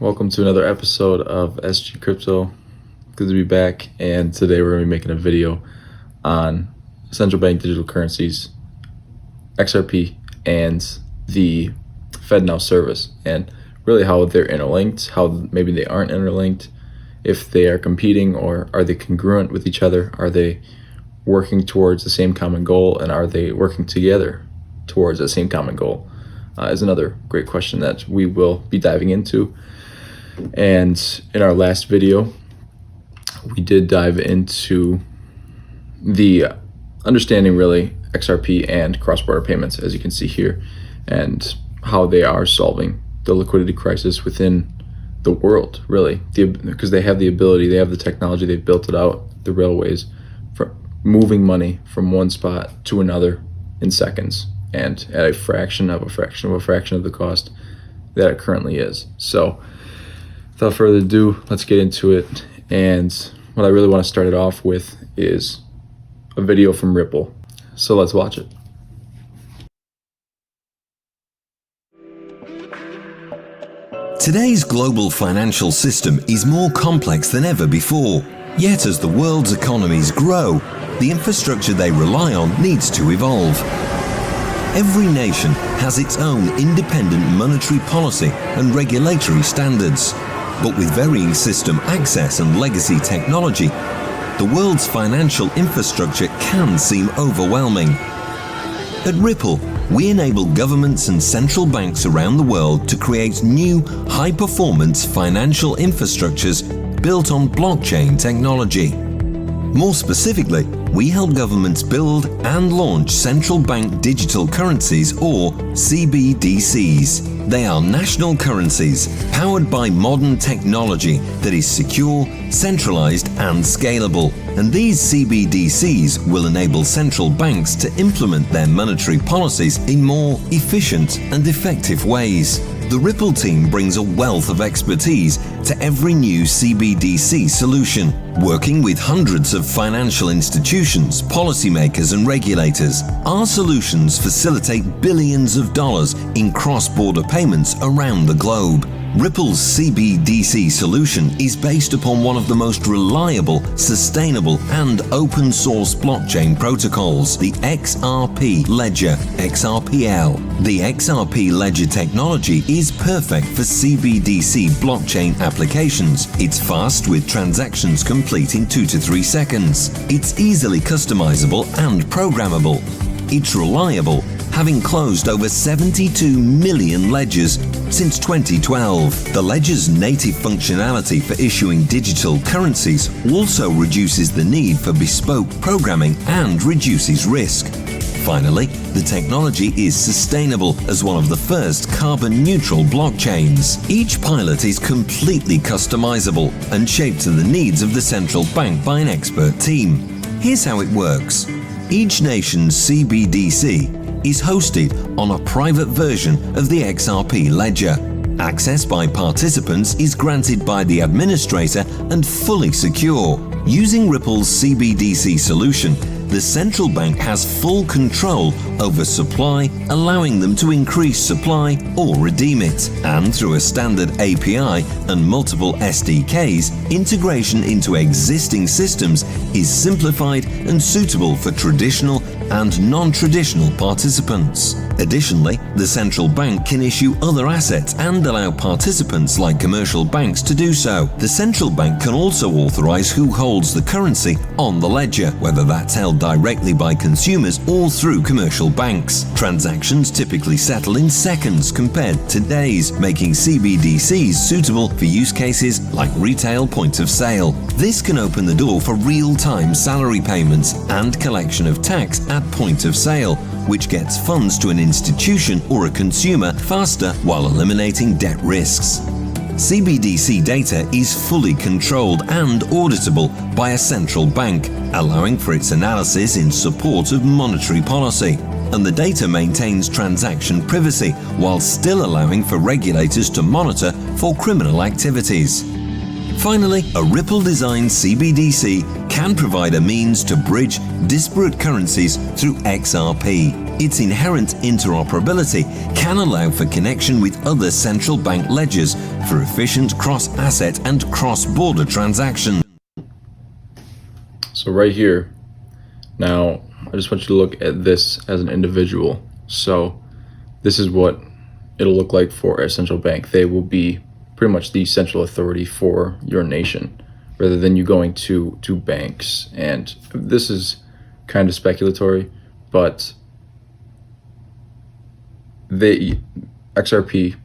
welcome to another episode of SG Crypto. Good to be back, and today we're going to be making a video on central bank digital currencies, XRP, and the FedNow Service, and really how they're interlinked, how maybe they aren't interlinked, if they are competing or are they congruent with each other, are they working towards the same common goal, and are they working together towards the same common goal, is another great question that we will be diving into. And in our last video, we did dive into the understanding really XRP and cross-border payments, as you can see here, and how they are solving the liquidity crisis within the world, really, because they have the ability, they have the technology, they've built it out, the railways, for moving money from one spot to another in seconds, and at a fraction of the cost that it currently is. So without further ado, let's get into it. And what I really want to start it off with is a video from Ripple. So let's watch it. Today's global financial system is more complex than ever before. Yet as the world's economies grow, the infrastructure they rely on needs to evolve. Every nation has its own independent monetary policy and regulatory standards. But with varying system access and legacy technology, the world's financial infrastructure can seem overwhelming. At Ripple, we enable governments and central banks around the world to create new, high-performance financial infrastructures built on blockchain technology. More specifically, we help governments build and launch central bank digital currencies, or CBDCs. They are national currencies powered by modern technology that is secure, centralized, and scalable. And these CBDCs will enable central banks to implement their monetary policies in more efficient and effective ways. The Ripple team brings a wealth of expertise to every new CBDC solution, working with hundreds of financial institutions, policymakers, and regulators. Our solutions facilitate billions of dollars in cross-border payments around the globe. Ripple's CBDC solution is based upon one of the most reliable, sustainable, and open-source blockchain protocols, the XRP ledger, XRPL. The XRP ledger technology is perfect for CBDC blockchain applications. It's fast, with transactions complete in 2 to 3 seconds. It's easily customizable and programmable. It's reliable, having closed over 72 million ledgers since 2012. The ledger's native functionality for issuing digital currencies also reduces the need for bespoke programming and reduces risk. Finally, the technology is sustainable as one of the first carbon-neutral blockchains. Each pilot is completely customizable and shaped to the needs of the central bank by an expert team. Here's how it works. Each nation's CBDC is hosted on a private version of the XRP ledger. Access by participants is granted by the administrator and fully secure. Using Ripple's CBDC solution, the central bank has full control over supply, allowing them to increase supply or redeem it. And through a standard API and multiple SDKs, integration into existing systems is simplified and suitable for traditional and non-traditional participants. Additionally, the central bank can issue other assets and allow participants like commercial banks to do so. The central bank can also authorize who holds the currency on the ledger, whether that's held directly by consumers or through commercial banks. Transactions typically settle in seconds compared to days, making CBDCs suitable for use cases like retail point of sale. This can open the door for real-time salary payments and collection of tax at point of sale, which gets funds to an institution or a consumer faster while eliminating debt risks. CBDC data is fully controlled and auditable by a central bank, allowing for its analysis in support of monetary policy. And the data maintains transaction privacy while still allowing for regulators to monitor for criminal activities. Finally, a Ripple-designed CBDC can provide a means to bridge disparate currencies through XRP. Its inherent interoperability can allow for connection with other central bank ledgers for efficient cross-asset and cross-border transactions. So right here, now I just want you to look at this as an individual. So this is what it'll look like for a central bank. They will be pretty much the central authority for your nation, rather than you going to banks. And this is kind of speculatory, but the XRP,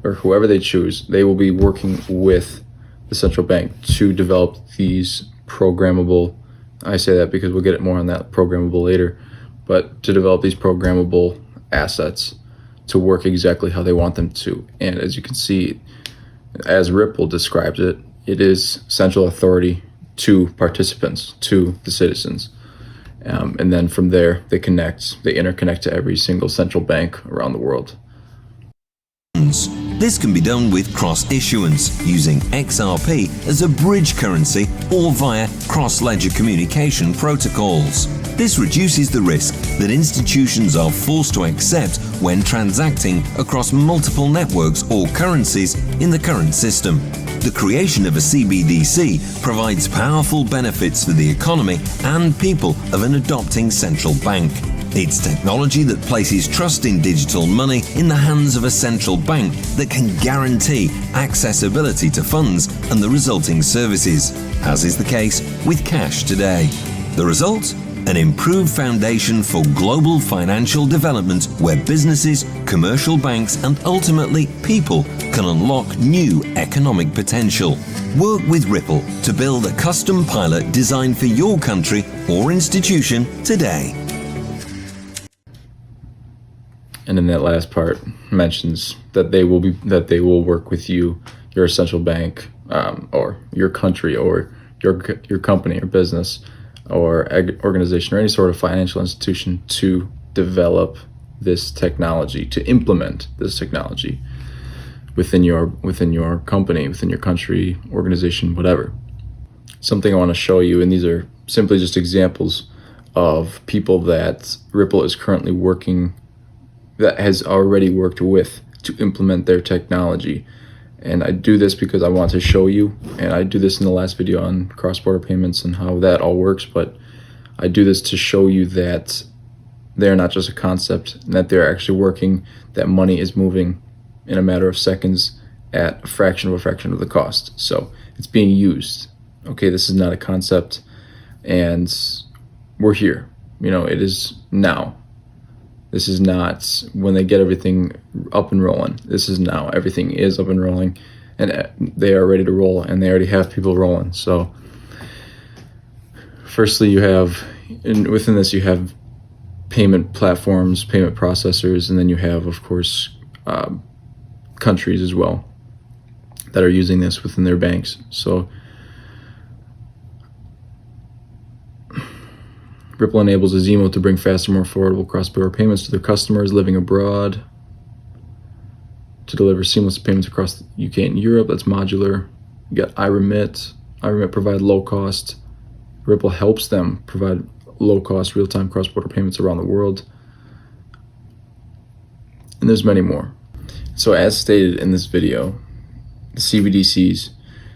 or whoever they choose, they will be working with the central bank to develop these programmable, I say that because we'll get it more on that programmable later, but to develop these programmable assets to work exactly how they want them to. And as you can see, as Ripple describes it, it is central authority to participants, to the citizens. And then from there, they interconnect to every single central bank around the world. This can be done with cross-issuance using XRP as a bridge currency or via cross-ledger communication protocols. This reduces the risk that institutions are forced to accept when transacting across multiple networks or currencies in the current system. The creation of a CBDC provides powerful benefits for the economy and people of an adopting central bank. It's technology that places trust in digital money in the hands of a central bank that can guarantee accessibility to funds and the resulting services, as is the case with cash today. The result? An improved foundation for global financial development where businesses, commercial banks, and ultimately people can unlock new economic potential. Work with Ripple to build a custom pilot designed for your country or institution today. And in that last part mentions that they will work with you, your central bank, or your country, or your company or business or organization or any sort of financial institution to develop this technology, to implement this technology within your company, within your country, organization, whatever. Something I want to show you, and these are simply just examples of people that Ripple is currently working, that has already worked with to implement their technology. And I do this because I want to show you, and I do this in the last video on cross-border payments and how that all works, but I do this to show you that they're not just a concept, and that they're actually working, that money is moving in a matter of seconds at a fraction of the cost. So it's being used. Okay, this is not a concept, and we're here. It is now. This is not when they get everything up and rolling. This is now. Everything is up and rolling, and they are ready to roll, and they already have people rolling. So firstly, within this you have payment platforms, payment processors, and then you have, of course, countries as well that are using this within their banks. So Ripple enables Azimo to bring faster, more affordable cross-border payments to their customers living abroad, to deliver seamless payments across the UK and Europe. That's modular. You got iRemit. iRemit provide low-cost. Ripple helps them provide low-cost, real-time cross-border payments around the world. And there's many more. So as stated in this video, the CBDCs,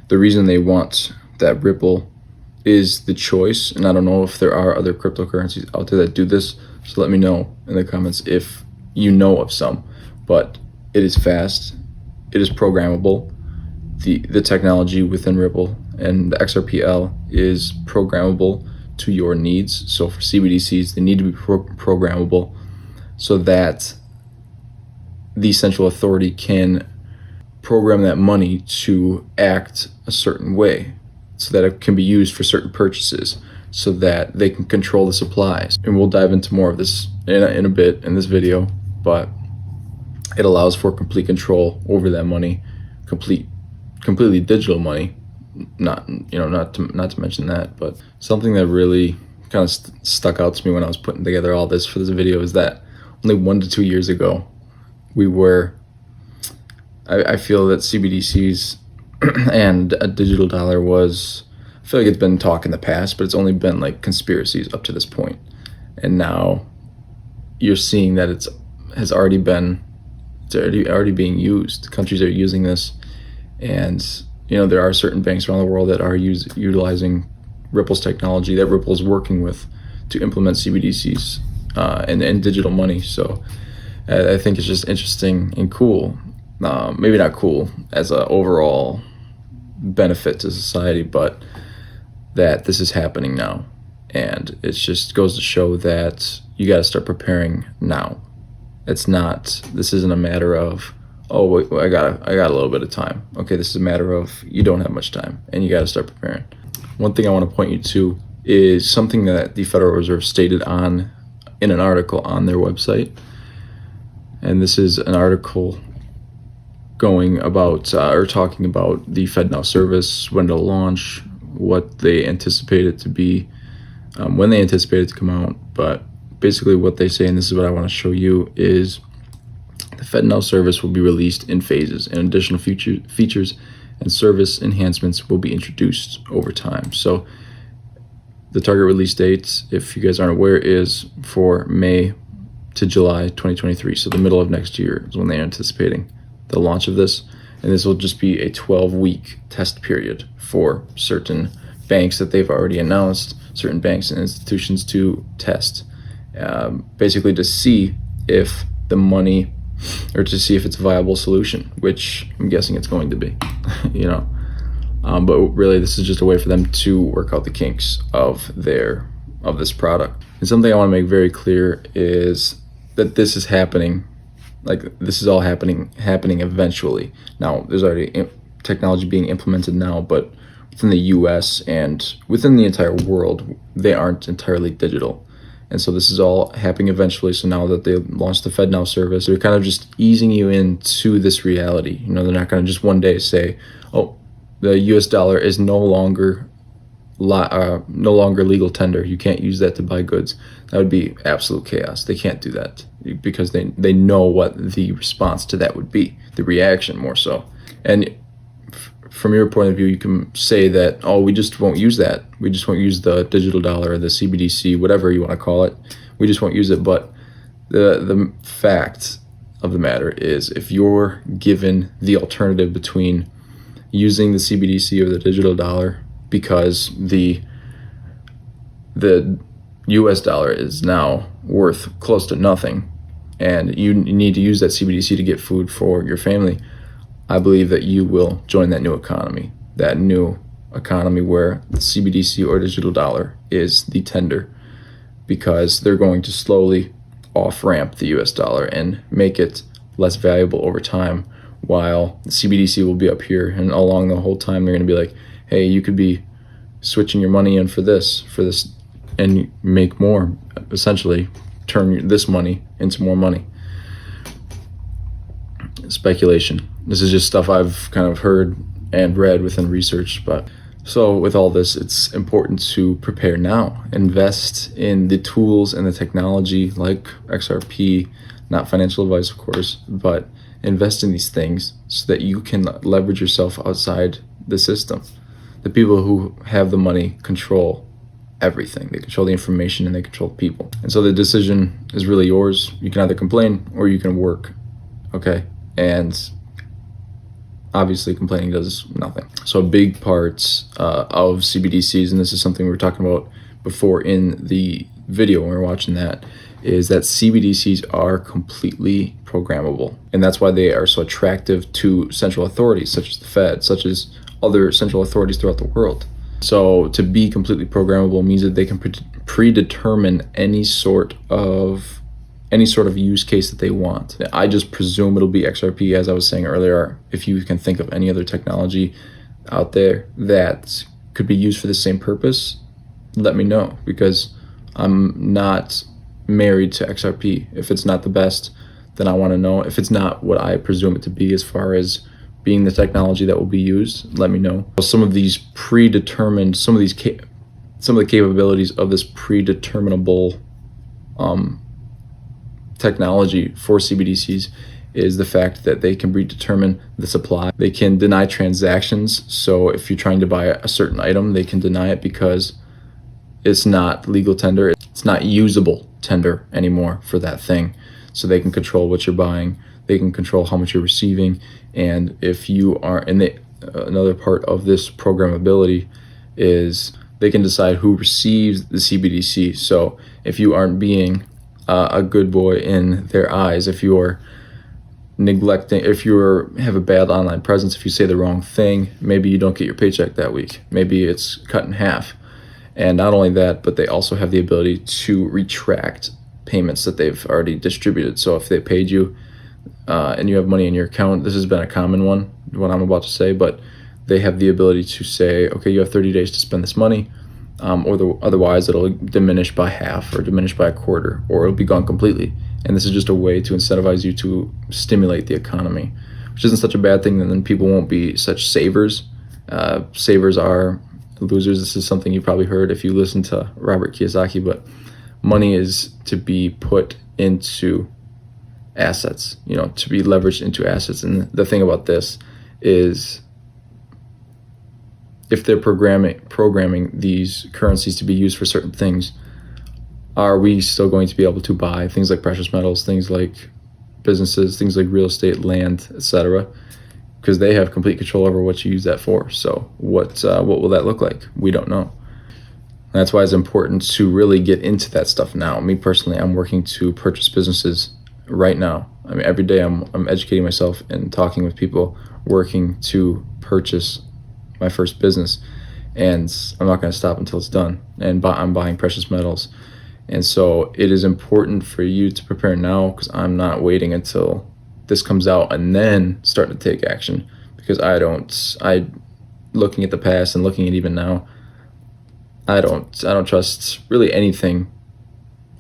the reason they want that Ripple is the choice, and I don't know if there are other cryptocurrencies out there that do this, so let me know in the comments if you know of some. But it is fast, it is programmable. The technology within Ripple and the XRPL is programmable to your needs. So for CBDCs, they need to be programmable so that the central authority can program that money to act a certain way, so that it can be used for certain purchases, so that they can control the supplies. And we'll dive into more of this in a bit in this video, but it allows for complete control over that money, completely digital money. Not to mention that, but something that really kind of stuck out to me when I was putting together all this for this video is that only 1 to 2 years ago, I feel that CBDCs and a digital dollar was, I feel like it's been talk in the past, but it's only been like conspiracies up to this point. And now you're seeing that it's already being used. Countries are using this, and there are certain banks around the world that are utilizing Ripple's technology that Ripple is working with to implement CBDCs and digital money. So I think it's just interesting and cool. Maybe not cool as an overall benefit to society, but that this is happening now. And it just goes to show that you got to start preparing now. This isn't a matter of, oh, wait, I got a little bit of time. Okay, this is a matter of you don't have much time and you got to start preparing. One thing I want to point you to is something that the Federal Reserve stated in an article on their website. And this is an article talking about the FedNow Service, when to launch, what they anticipate it to be, when they anticipate it to come out. But basically what they say, and this is what I want to show you, is the FedNow Service will be released in phases, and additional features and service enhancements will be introduced over time. So the target release dates, if you guys aren't aware, is for May to July 2023. So the middle of next year is when they're anticipating the launch of this. And this will just be a 12-week test period for certain banks that they've already announced, certain banks and institutions to test, basically to see if the money, or to see if it's a viable solution, which I'm guessing it's going to be, but really this is just a way for them to work out the kinks of this product. And something I want to make very clear is that this is happening. This is all happening eventually. Now, there's already technology being implemented now, but within the US and within the entire world, they aren't entirely digital. And so this is all happening eventually. So now that they launched the FedNow Service, they're kind of just easing you into this reality. They're not going to just one day say, oh, the US dollar is no longer legal tender. You can't use that to buy goods. That would be absolute chaos. They can't do that because they know what the response to that would be, the reaction more so. And from your point of view, you can say that, oh, we just won't use that. We just won't use the digital dollar or the CBDC, whatever you want to call it. We just won't use it. But the fact of the matter is, if you're given the alternative between using the CBDC or the digital dollar, because the US dollar is now worth close to nothing, and you need to use that CBDC to get food for your family, I believe that you will join that new economy where the CBDC or digital dollar is the tender, because they're going to slowly off-ramp the US dollar and make it less valuable over time, while the CBDC will be up here, and along the whole time they're going to be like, hey, you could be switching your money in for this, and make more, essentially turn this money into more money. Speculation. This is just stuff I've kind of heard and read within research. But so with all this, it's important to prepare now. Invest in the tools and the technology like XRP, not financial advice, of course, but invest in these things so that you can leverage yourself outside the system. The people who have the money control everything. They control the information and they control people. And so the decision is really yours. You can either complain or you can work. Okay? And obviously complaining does nothing. So a big part of CBDCs, and this is something we were talking about before in the video when we were watching that, is that CBDCs are completely programmable. And that's why they are so attractive to central authorities such as the Fed, such as other central authorities throughout the world. So to be completely programmable means that they can predetermine any sort of use case that they want. I just presume it'll be XRP, as I was saying earlier. If you can think of any other technology out there that could be used for the same purpose, let me know, because I'm not married to XRP. If it's not the best, then I want to know. If it's not what I presume it to be as far as being the technology that will be used, let me know. Some of these predetermined, some of the capabilities of this predeterminable technology for CBDCs is the fact that they can predetermine the supply. They can deny transactions. So if you're trying to buy a certain item, they can deny it because it's not legal tender. It's not usable. tender anymore for that thing. So they can control what you're buying, they can control how much you're receiving, and if you are, another part of this programmability is they can decide who receives the CBDC. So if you aren't being a good boy in their eyes, if you're neglecting, if you have a bad online presence, if you say the wrong thing, maybe you don't get your paycheck that week, maybe it's cut in half. And not only that, but they also have the ability to retract payments that they've already distributed. So if they paid you and you have money in your account, this has been a common one, what I'm about to say, but they have the ability to say, okay, you have 30 days to spend this money, otherwise it'll diminish by half or diminish by a quarter, or it'll be gone completely. And this is just a way to incentivize you to stimulate the economy, which isn't such a bad thing. And then people won't be such savers. Savers are losers. This is something you probably heard if you listen to Robert Kiyosaki, but money is to be put into assets, to be leveraged into assets. And the thing about this is, if they're programming these currencies to be used for certain things, are we still going to be able to buy things like precious metals, things like businesses, things like real estate, land, etc.? Because they have complete control over what you use that for. So what will that look like? We don't know. And that's why it's important to really get into that stuff now. Me personally, I'm working to purchase businesses right now. I mean, every day I'm educating myself and talking with people, working to purchase my first business, and I'm not going to stop until it's done. And I'm buying precious metals. And so it is important for you to prepare now, because I'm not waiting until this comes out and then start to take action, because I looking at the past and looking at even now, I don't trust really anything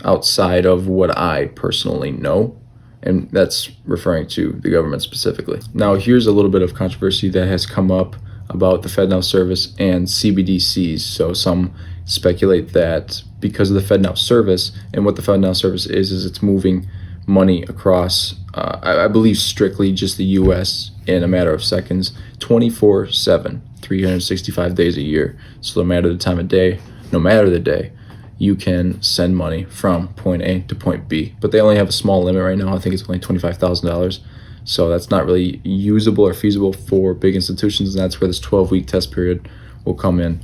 outside of what I personally know, and that's referring to the government specifically. Now, here's a little bit of controversy that has come up about the FedNow Service and CBDCs. So some speculate that because of the FedNow Service, and what the FedNow Service is it's moving money across, I believe strictly just the US in a matter of seconds, 24/7, 365 days a year. So no matter the time of day, no matter the day, you can send money from point A to point B. But they only have a small limit right now. I think it's only $25,000. So that's not really usable or feasible for big institutions, and that's where this 12-week test period will come in.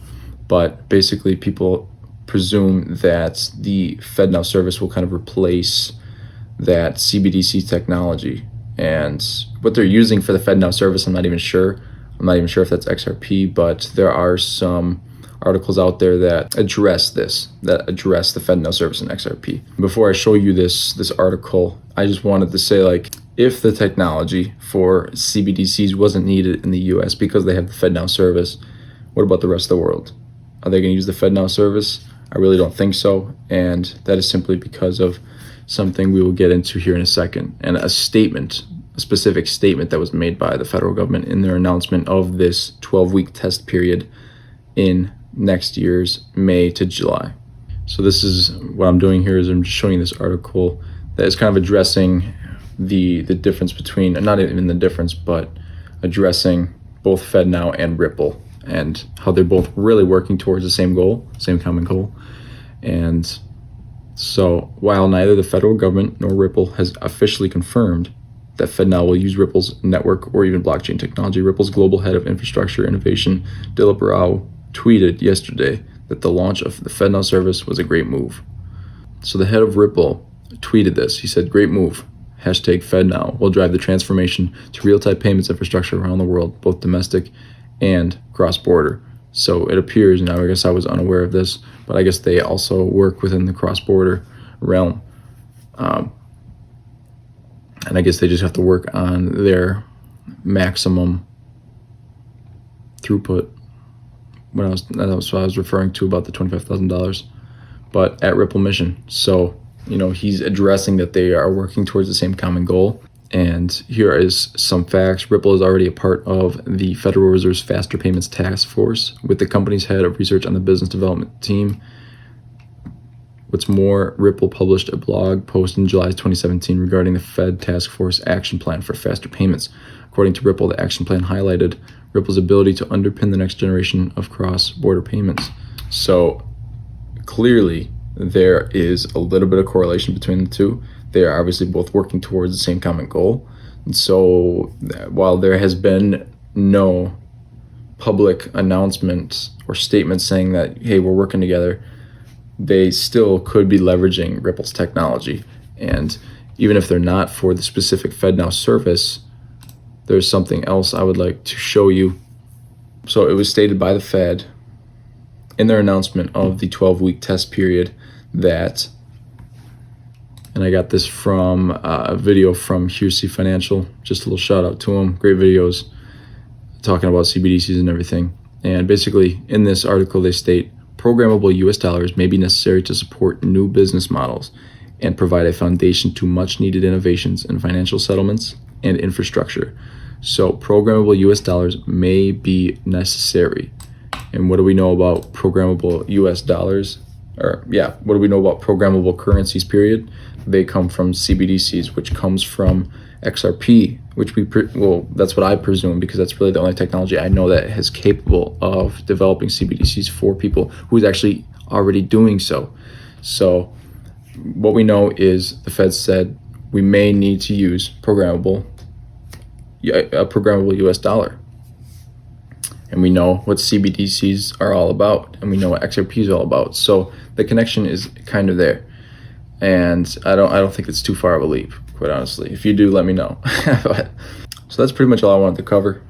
But basically, people presume that the FedNow Service will kind of replace that CBDC technology. And what they're using for the FedNow Service, I'm not even sure. I'm not even sure if that's XRP, but there are some articles out there that address this, that address the FedNow Service and XRP. Before I show you this article, I just wanted to say, like, if the technology for CBDCs wasn't needed in the US because they have the FedNow Service, what about the rest of the world? Are they going to use the FedNow Service? I really don't think so, and that is simply because of something we will get into here in a second, and a specific statement that was made by the federal government in their announcement of this 12-week test period in next year's May to July. So this is what I'm doing here, is I'm just showing you this article that is kind of addressing the difference between, not even the difference, but addressing both FedNow and Ripple, and how they're both really working towards the same goal, same common goal. And so while neither the federal government nor Ripple has officially confirmed that FedNow will use Ripple's network or even blockchain technology, Ripple's global head of infrastructure innovation, Dilip Rao, tweeted yesterday that the launch of the FedNow service was a great move. So the head of Ripple tweeted this. He said, "Great move. Hashtag FedNow will drive the transformation to real-time payments infrastructure around the world, both domestic and cross-border." So it appears, now I guess I was unaware of this, but I guess they also work within the cross-border realm. And I guess they just have to work on their maximum throughput. That was what I was referring to about the $25,000, but at Ripple Mission. So, he's addressing that they are working towards the same common goal. And here is some facts. Ripple is already a part of the Federal Reserve's Faster Payments Task Force, with the company's head of research on the business development team. What's more, Ripple published a blog post in July 2017 regarding the Fed Task Force Action Plan for Faster Payments. According to Ripple, the action plan highlighted Ripple's ability to underpin the next generation of cross-border payments. So clearly, there is a little bit of correlation between the two. They are obviously both working towards the same common goal. And so while there has been no public announcement or statement saying that, hey, we're working together, they still could be leveraging Ripple's technology. And even if they're not for the specific FedNow service, there's something else I would like to show you. So it was stated by the Fed in their announcement of the 12-week test period that, and I got this from a video from Hearsay Financial, just a little shout out to them, great videos talking about CBDCs and everything. And basically in this article they state, programmable US dollars may be necessary to support new business models and provide a foundation to much needed innovations in financial settlements and infrastructure. So programmable US dollars may be necessary. And what do we know about programmable US dollars? What do we know about programmable currencies, period? They come from CBDCs, which comes from XRP, which that's what I presume, because that's really the only technology I know that is capable of developing CBDCs for people who's actually already doing so. So what we know is the Fed said we may need to use a programmable US dollar. And we know what CBDCs are all about, and we know what XRP is all about. So the connection is kind of there. And I don't think it's too far of a leap, quite honestly. If you do, let me know. So that's pretty much all I wanted to cover.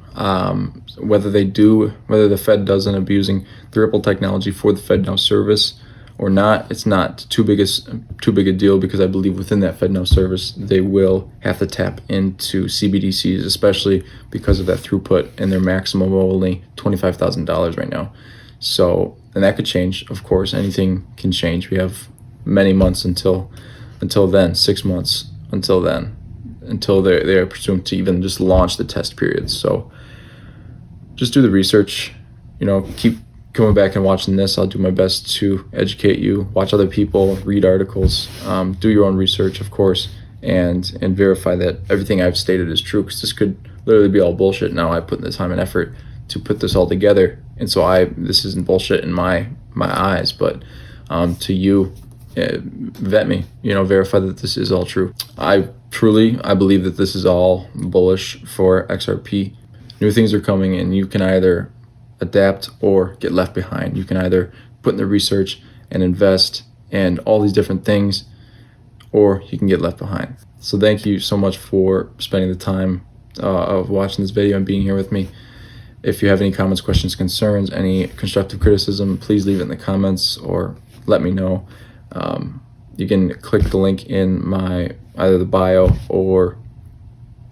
Whether the Fed does end up using the Ripple technology for the FedNow service or not, it's not too big a deal, because I believe within that FedNow service they will have to tap into CBDCs, especially because of that throughput, and their maximum of only $25,000 right now. So, and that could change, of course. Anything can change. We have many months until then, 6 months until then, until they are presumed to even just launch the test periods. So just do the research, keep coming back and watching this. I'll do my best to educate you, watch other people, read articles, do your own research, of course, and verify that everything I've stated is true, because this could literally be all bullshit. Now I put in the time and effort to put this all together, and so this isn't bullshit in my eyes, but to you, vet me, verify that this is all true. I believe that this is all bullish for XRP. New things are coming, and you can either adapt or get left behind. You can either put in the research and invest and all these different things, or you can get left behind. So thank you so much for spending the time of watching this video and being here with me. If you have any comments, questions, concerns, any constructive criticism, please leave it in the comments or let me know. You can click the link in either the bio or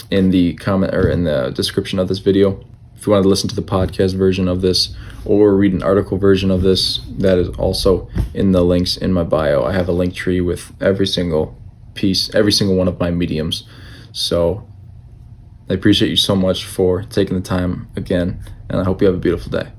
in the comment or in the description of this video. If you want to listen to the podcast version of this or read an article version of this, that is also in the links in my bio. I have a link tree with every single one of my mediums. So I appreciate you so much for taking the time again, and I hope you have a beautiful day.